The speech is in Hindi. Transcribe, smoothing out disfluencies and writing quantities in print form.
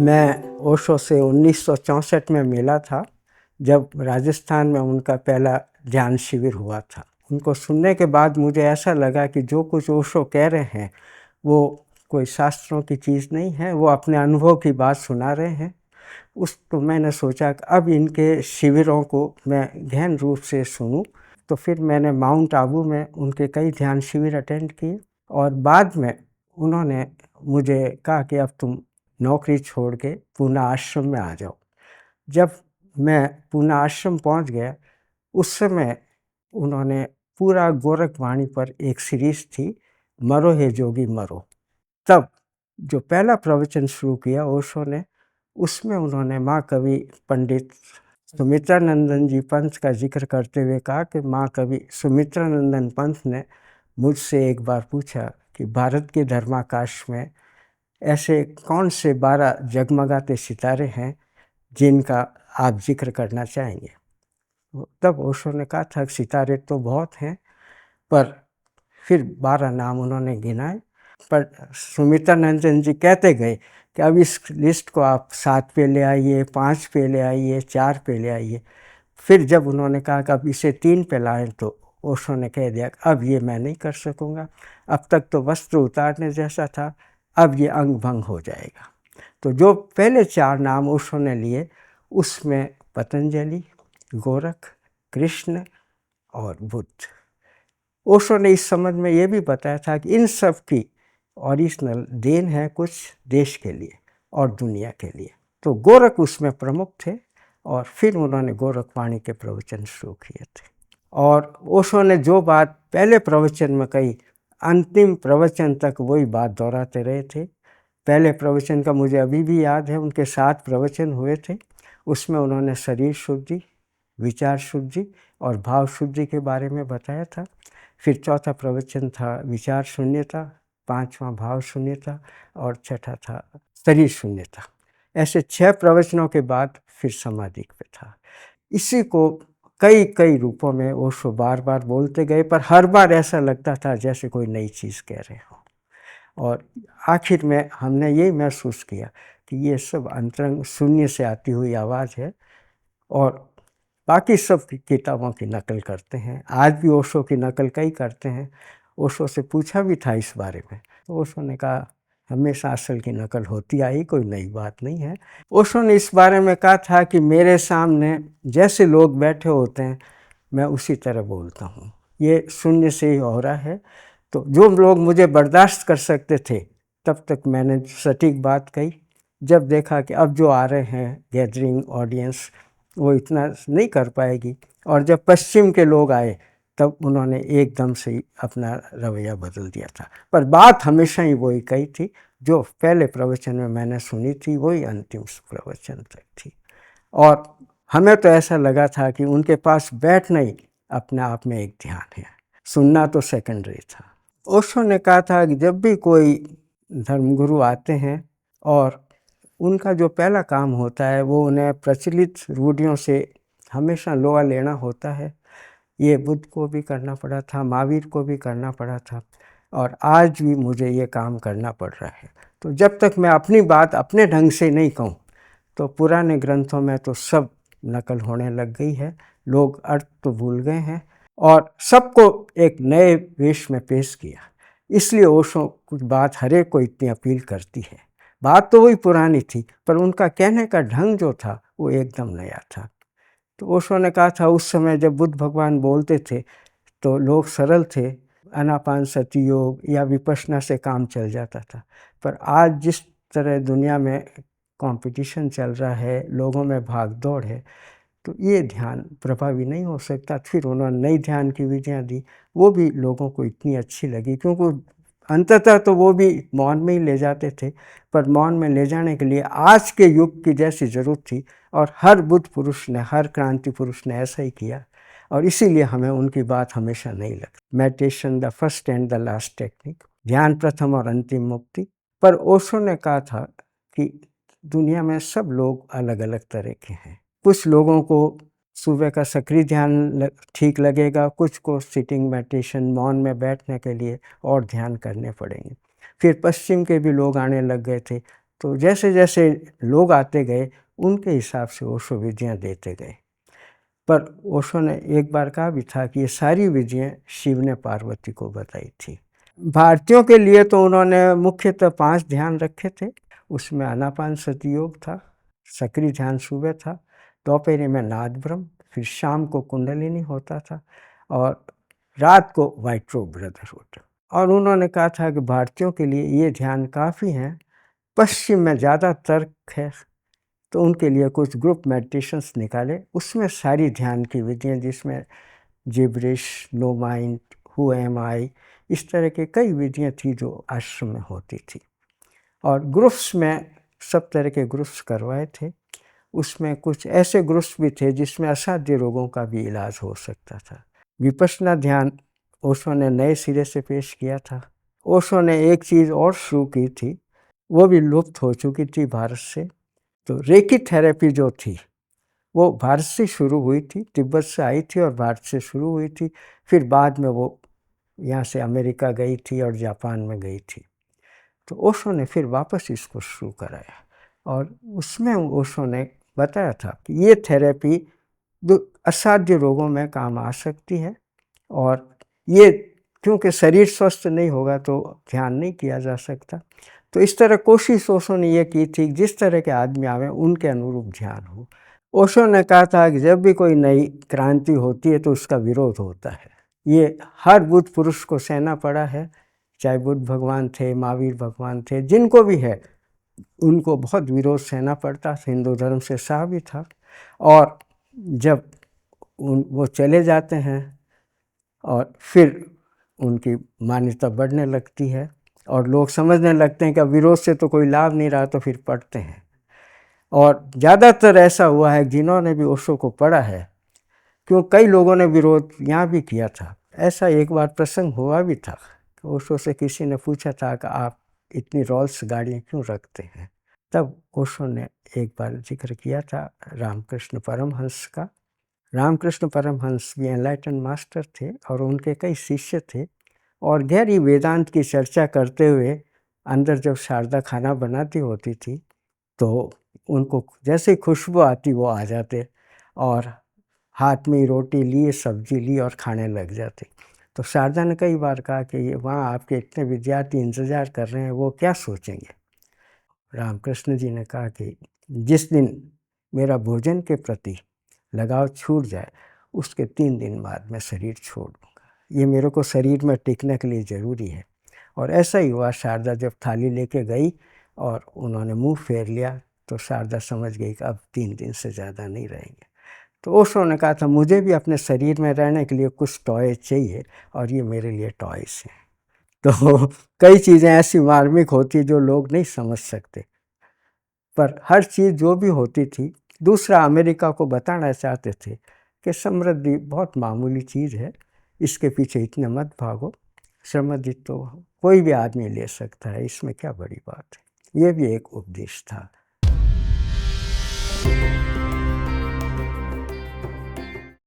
मैं ओशो से 1964 में मिला था, जब राजस्थान में उनका पहला ध्यान शिविर हुआ था। उनको सुनने के बाद मुझे ऐसा लगा कि जो कुछ ओशो कह रहे हैं वो कोई शास्त्रों की चीज़ नहीं है, वो अपने अनुभव की बात सुना रहे हैं। तो मैंने सोचा कि अब इनके शिविरों को मैं गहन रूप से सुनूं। तो फिर मैंने माउंट आबू में उनके कई ध्यान शिविर अटेंड किए और बाद में उन्होंने मुझे कहा कि अब तुम नौकरी छोड़ के पूना आश्रम में आ जाओ। जब मैं पूना आश्रम पहुंच गया, उस समय उन्होंने पूरा गोरखवाणी पर एक सीरीज थी, मरो हे जोगी मरो। तब जो पहला प्रवचन शुरू किया ओशो ने, उसमें उन्होंने माँ कवि पंडित सुमित्रानंदन जी पंत का जिक्र करते हुए कहा कि माँ कवि सुमित्रानंदन पंत ने मुझसे एक बार पूछा कि भारत के धर्माकाश में ऐसे कौन से 12 जगमगाते सितारे हैं जिनका आप जिक्र करना चाहेंगे। तब ओशो ने कहा था कि सितारे तो बहुत हैं, पर फिर 12 नाम उन्होंने गिनाए। पर सुमित्रानंदन जी कहते गए कि अब इस लिस्ट को आप 7 पे ले आइए, 5 पे ले आइए, 4 पे ले आइए। फिर जब उन्होंने कहा कि अब इसे 3 पे लाएं, तो ओशो ने कह दिया अब ये मैं नहीं कर सकूँगा, अब तक तो वस्त्र उतारने जैसा था, अब ये अंग भंग हो जाएगा। तो जो पहले 4 नाम ओशो ने लिए, उसमें पतंजलि, गोरख, कृष्ण और बुद्ध। ओशो ने इस संबंध में ये भी बताया था कि इन सब की ओरिजिनल देन है कुछ देश के लिए और दुनिया के लिए। तो गोरख उसमें प्रमुख थे और फिर उन्होंने गोरखवाणी के प्रवचन शुरू किए थे। और ओशो ने जो बात पहले प्रवचन में कही, अंतिम प्रवचन तक वही बात दोहराते रहे थे। पहले प्रवचन का मुझे अभी भी याद है, उनके 7 प्रवचन हुए थे। उसमें उन्होंने शरीर शुद्धि, विचार शुद्धि और भाव शुद्धि के बारे में बताया था। फिर चौथा प्रवचन था विचार शून्यता, 5वां भाव शून्यता और छठा था शरीर शून्यता। ऐसे 6 प्रवचनों के बाद फिर समाधि पे था। इसी को कई कई रूपों में ओशो बार बार बोलते गए, पर हर बार ऐसा लगता था जैसे कोई नई चीज़ कह रहे हों। और आखिर में हमने यही महसूस किया कि ये सब अंतरंग शून्य से आती हुई आवाज़ है और बाकी सब किताबों की नकल करते हैं। आज भी ओशो की नकल कई करते हैं। ओशो से पूछा भी था इस बारे में, तो ओशो ने कहा हमेशा असल की नकल होती आई, कोई नई बात नहीं है। ओशो ने इस बारे में कहा था कि मेरे सामने जैसे लोग बैठे होते हैं, मैं उसी तरह बोलता हूँ, ये शून्य से ही हो रहा है। तो जो लोग मुझे बर्दाश्त कर सकते थे, तब तक मैंने सटीक बात कही। जब देखा कि अब जो आ रहे हैं गैदरिंग ऑडियंस, वो इतना नहीं कर पाएगी, और जब पश्चिम के लोग आए तब उन्होंने एकदम से ही अपना रवैया बदल दिया था। पर बात हमेशा ही वही कही थी, जो पहले प्रवचन में मैंने सुनी थी वही अंतिम प्रवचन तक थी। और हमें तो ऐसा लगा था कि उनके पास बैठना ही अपने आप में एक ध्यान है, सुनना तो सेकेंडरी था। ओशो ने कहा था कि जब भी कोई धर्मगुरु आते हैं और उनका जो पहला काम होता है वो उन्हें प्रचलित रूढ़ियों से हमेशा लोहा लेना होता है। ये बुद्ध को भी करना पड़ा था, महावीर को भी करना पड़ा था, और आज भी मुझे ये काम करना पड़ रहा है। तो जब तक मैं अपनी बात अपने ढंग से नहीं कहूँ, तो पुराने ग्रंथों में तो सब नकल होने लग गई है, लोग अर्थ तो भूल गए हैं और सबको एक नए वेश में पेश किया। इसलिए ओशो कुछ बात हर एक को इतनी अपील करती है। बात तो वही पुरानी थी, पर उनका कहने का ढंग जो था वो एकदम नया था। तो ओशो ने कहा था उस समय जब बुद्ध भगवान बोलते थे तो लोग सरल थे, आनापानसति योग या विपश्यना से काम चल जाता था। पर आज जिस तरह दुनिया में कंपटीशन चल रहा है, लोगों में भाग दौड़ है, तो ये ध्यान प्रभावी नहीं हो सकता। फिर उन्होंने नई ध्यान की विधियाँ दी, वो भी लोगों को इतनी अच्छी लगी, क्योंकि अंततः तो वो भी मौन में ही ले जाते थे, पर मौन में ले जाने के लिए आज के युग की जैसी ज़रूरत थी, और हर बुद्ध पुरुष ने, हर क्रांति पुरुष ने ऐसा ही किया, और इसीलिए हमें उनकी बात हमेशा नहीं लगती। Meditation the first and the last technique, ध्यान प्रथम और अंतिम मुक्ति। पर ओशो ने कहा था कि दुनिया में सब लोग अलग अलग तरह के हैं। कुछ लोगों को सुबह का सक्रिय ध्यान ठीक लगेगा, कुछ को सिटिंग मेडिटेशन, मौन में बैठने के लिए और ध्यान करने पड़ेंगे। फिर पश्चिम के भी लोग आने लग गए थे, तो जैसे जैसे लोग आते गए उनके हिसाब से ओशो विधियाँ देते गए। पर ओशो ने एक बार कहा भी था कि ये सारी विधियाँ शिव ने पार्वती को बताई थी। भारतीयों के लिए तो उन्होंने मुख्यतः 5 ध्यान रखे थे। उसमें आनापानसति योग था, सक्रिय ध्यान सुबह था, दोपहर में नाद ब्रह्म, फिर शाम को कुंडलिनी होता था और रात को व्हाइट रोब ब्रदरहुड। और उन्होंने कहा था कि भारतीयों के लिए ये ध्यान काफ़ी हैं, पश्चिम में ज़्यादा तर्क है, तो उनके लिए कुछ ग्रुप मेडिटेशंस निकाले। उसमें सारी ध्यान की विधियाँ, जिसमें gibberish, no mind, who am I, इस तरह के कई विधियाँ थी जो आश्रम में होती थी। और ग्रुप्स में सब तरह के ग्रुप्स करवाए थे। उसमें कुछ ऐसे ग्रुप्स भी थे जिसमें असाध्य रोगों का भी इलाज हो सकता था। विपश्यना ध्यान ओशो ने नए सिरे से पेश किया था। ओशो ने एक चीज़ और शुरू की थी, वो भी लुप्त हो चुकी थी भारत से। तो रेकी थेरेपी जो थी वो भारत से शुरू हुई थी, तिब्बत से आई थी और भारत से शुरू हुई थी। फिर बाद में वो यहाँ से अमेरिका गई थी और जापान में गई थी। तो ओशो ने फिर वापस इसको शुरू कराया और उसमें ओशो ने बताया था कि ये थेरेपी असाध्य रोगों में काम आ सकती है और ये क्योंकि शरीर स्वस्थ नहीं होगा तो ध्यान नहीं किया जा सकता। तो इस तरह कोशिश ओशो ने ये की थी जिस तरह के आदमी आवे उनके अनुरूप ध्यान हो। ओशो ने कहा था कि जब भी कोई नई क्रांति होती है तो उसका विरोध होता है। ये हर बुद्ध पुरुष को सहना पड़ा है, चाहे बुद्ध भगवान थे, महावीर भगवान थे, जिनको भी है उनको बहुत विरोध सहना पड़ता, हिंदू धर्म से सहा भी था। और जब वो चले जाते हैं और फिर उनकी मान्यता बढ़ने लगती है और लोग समझने लगते हैं कि अब विरोध से तो कोई लाभ नहीं रहा, तो फिर पढ़ते हैं। और ज़्यादातर ऐसा हुआ है जिन्होंने भी ओशो को पढ़ा है, क्यों कई लोगों ने विरोध यहाँ भी किया था। ऐसा एक बार प्रसंग हुआ भी था, ओशो से किसी ने पूछा था कि आप इतनी रॉल्स गाड़ियाँ क्यों रखते हैं। तब ओशो ने एक बार जिक्र किया था रामकृष्ण परमहंस का। रामकृष्ण परमहंस भी एनलाइटन मास्टर थे और उनके कई शिष्य थे। और गहरी वेदांत की चर्चा करते हुए अंदर जब शारदा खाना बनाती होती थी तो उनको जैसे खुशबू आती वो आ जाते और हाथ में रोटी ली, सब्जी ली और खाने लग जाते। तो शारदा ने कई बार कहा कि वहाँ आपके इतने विद्यार्थी इंतज़ार कर रहे हैं, वो क्या सोचेंगे। रामकृष्ण जी ने कहा कि जिस दिन मेरा भोजन के प्रति लगाव छूट जाए उसके 3 दिन बाद मैं शरीर छोड़ दूँगा। ये मेरे को शरीर में टिकने के लिए ज़रूरी है। और ऐसा ही हुआ। शारदा जब थाली लेके गई और उन्होंने मुंह फेर लिया तो शारदा समझ गई कि अब 3 दिन से ज़्यादा नहीं रहेंगे। तो ओशो ने कहा था मुझे भी अपने शरीर में रहने के लिए कुछ टॉय चाहिए और ये मेरे लिए टॉयस हैं। तो कई चीज़ें ऐसी मार्मिक होती जो लोग नहीं समझ सकते, पर हर चीज़ जो भी होती थी दूसरा अमेरिका को बताना चाहते थे कि समृद्धि बहुत मामूली चीज़ है, इसके पीछे इतने मत भागो, समृद्धि तो कोई भी आदमी ले सकता है, इसमें क्या बड़ी बात है। ये भी एक उपदेश था।